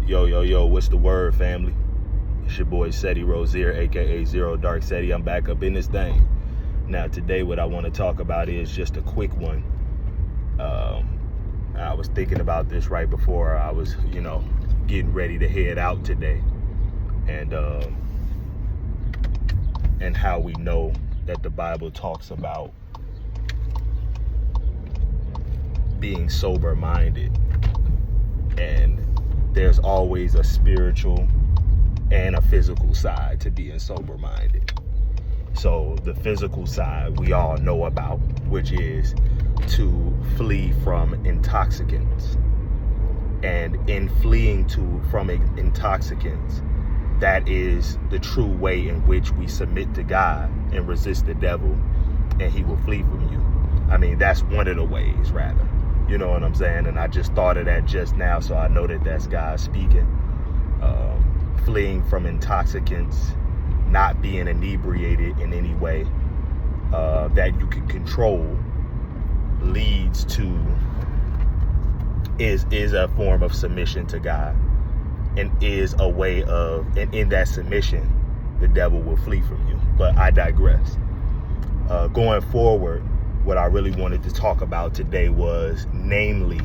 Yo, what's the word, family? It's your boy Seti Rozier, aka Zero Dark Seti. I'm back up in this thing. Now today what I want to talk about is just a quick one. I was thinking about this right before I was, getting ready to head out today. And how we know that the Bible talks about being sober-minded. And there's always a spiritual and a physical side to being sober-minded. So the physical side we all know about, which is to flee from intoxicants. And in fleeing from intoxicants, that is the true way in which we submit to God and resist the devil, and he will flee from you. I mean, that's one of the ways, rather. You know what I'm saying? And I just thought of that just now, so I know that that's God speaking. Fleeing from intoxicants, not being inebriated in any way that you can control, is a form of submission to God, and is a way of, and in that submission, the devil will flee from you. But I digress. Going forward, what I really wanted to talk about today was namely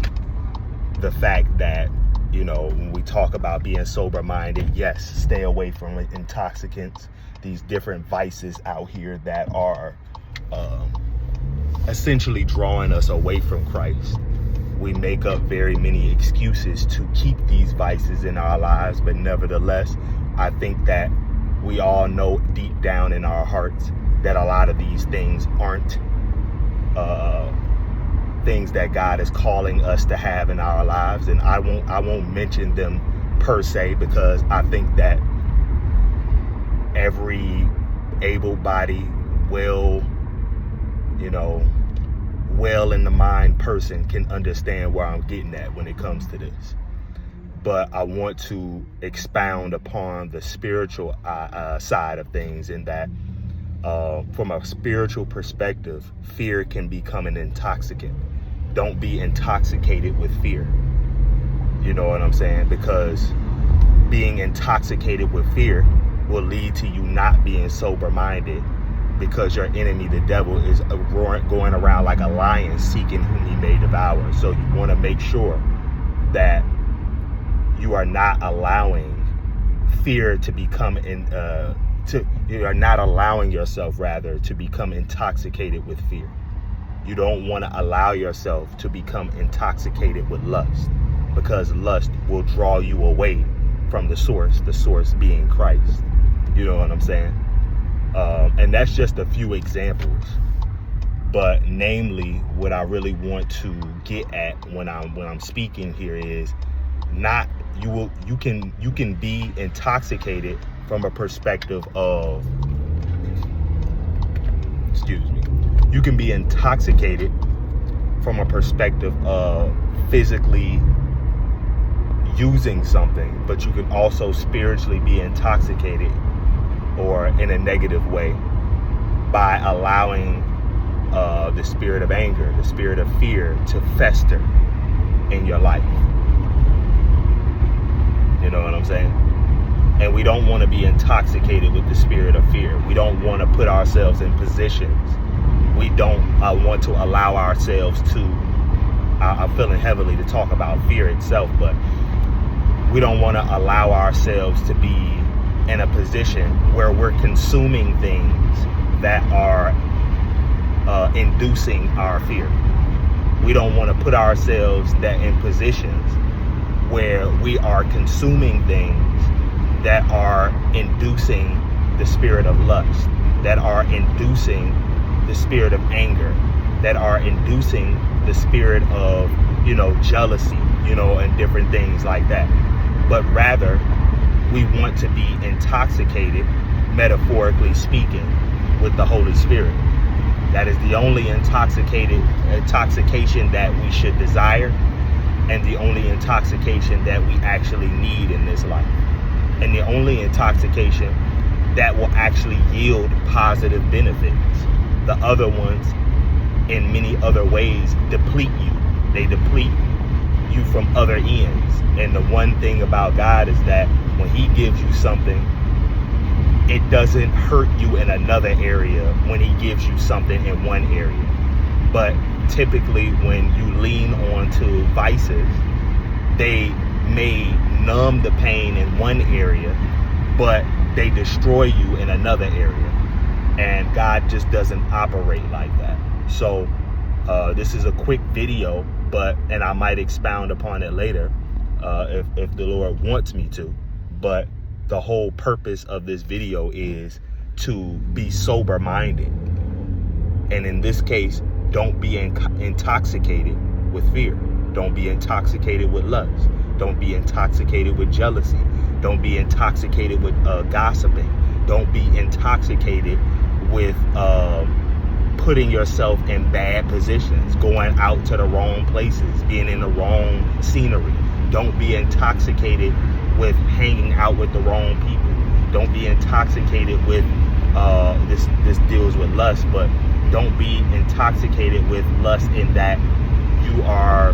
the fact that, when we talk about being sober-minded, yes, stay away from intoxicants, these different vices out here that are essentially drawing us away from Christ. We make up very many excuses to keep these vices in our lives, but nevertheless, I think that we all know deep down in our hearts that a lot of these things aren't things that God is calling us to have in our lives. And I won't mention them per se, because I think that every able-bodied, well in the mind person can understand where I'm getting at when it comes to this. But I want to expound upon the spiritual side of things, in that from a spiritual perspective, fear can become an intoxicant. Don't be intoxicated with fear. You know what I'm saying? Because being intoxicated with fear will lead to you not being sober-minded, because your enemy, the devil, is going around like a lion seeking whom he may devour. So you want to make sure that you are not allowing fear to become you are not allowing yourself, rather, to become intoxicated with fear. You don't want to allow yourself to become intoxicated with lust, because lust will draw you away from the source being Christ. You know what I'm saying? And that's just a few examples. But namely, what I really want to get at when I'm speaking here is not you can be intoxicated from a perspective of, you can be intoxicated from a perspective of physically using something, but you can also spiritually be intoxicated, or in a negative way, by allowing the spirit of anger, the spirit of fear to fester in your life. You know what I'm saying? And we don't want to be intoxicated with the spirit of fear. We don't want to put ourselves in positions. We don't want to allow ourselves to, I'm feeling heavily to talk about fear itself, but we don't want to allow ourselves to be in a position where we're consuming things that are inducing our fear. We don't want to put ourselves in positions where we are consuming things that are inducing the spirit of lust, that are inducing the spirit of anger, that are inducing the spirit of, jealousy, and different things like that. But rather, we want to be intoxicated, metaphorically speaking, with the Holy Spirit. That is the only intoxication that we should desire, and the only intoxication that we actually need in this life. And the only intoxication that will actually yield positive benefits. The other ones, in many other ways, deplete you. They deplete you from other ends. And the one thing about God is that when he gives you something, it doesn't hurt you in another area when he gives you something in one area. But typically when you lean on to vices, they may numb the pain in one area, but they destroy you in another area. And God just doesn't operate like that. So this is a quick video, and I might expound upon it later if the Lord wants me to. But the whole purpose of this video is to be sober-minded. And in this case, don't be intoxicated with fear. Don't be intoxicated with lust. Don't be intoxicated with jealousy. Don't be intoxicated with gossiping. Don't be intoxicated with putting yourself in bad positions, going out to the wrong places, being in the wrong scenery. Don't be intoxicated with hanging out with the wrong people. Don't be intoxicated with this deals with lust, but don't be intoxicated with lust in that you are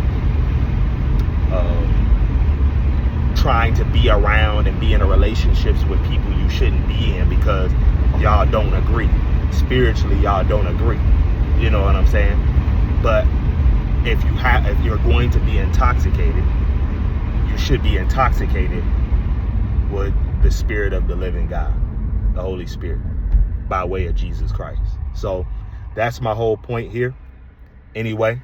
trying to be around and be in relationships with people you shouldn't be in because y'all don't agree. Spiritually, y'all don't agree. You know what I'm saying? But if you're going to be intoxicated, you should be intoxicated with the Spirit of the living God, the Holy Spirit, by way of Jesus Christ. So that's my whole point here. Anyway,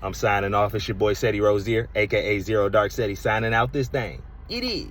I'm signing off. It's your boy Seti Rozier, aka Zero Dark Seti, signing out this thing. It is.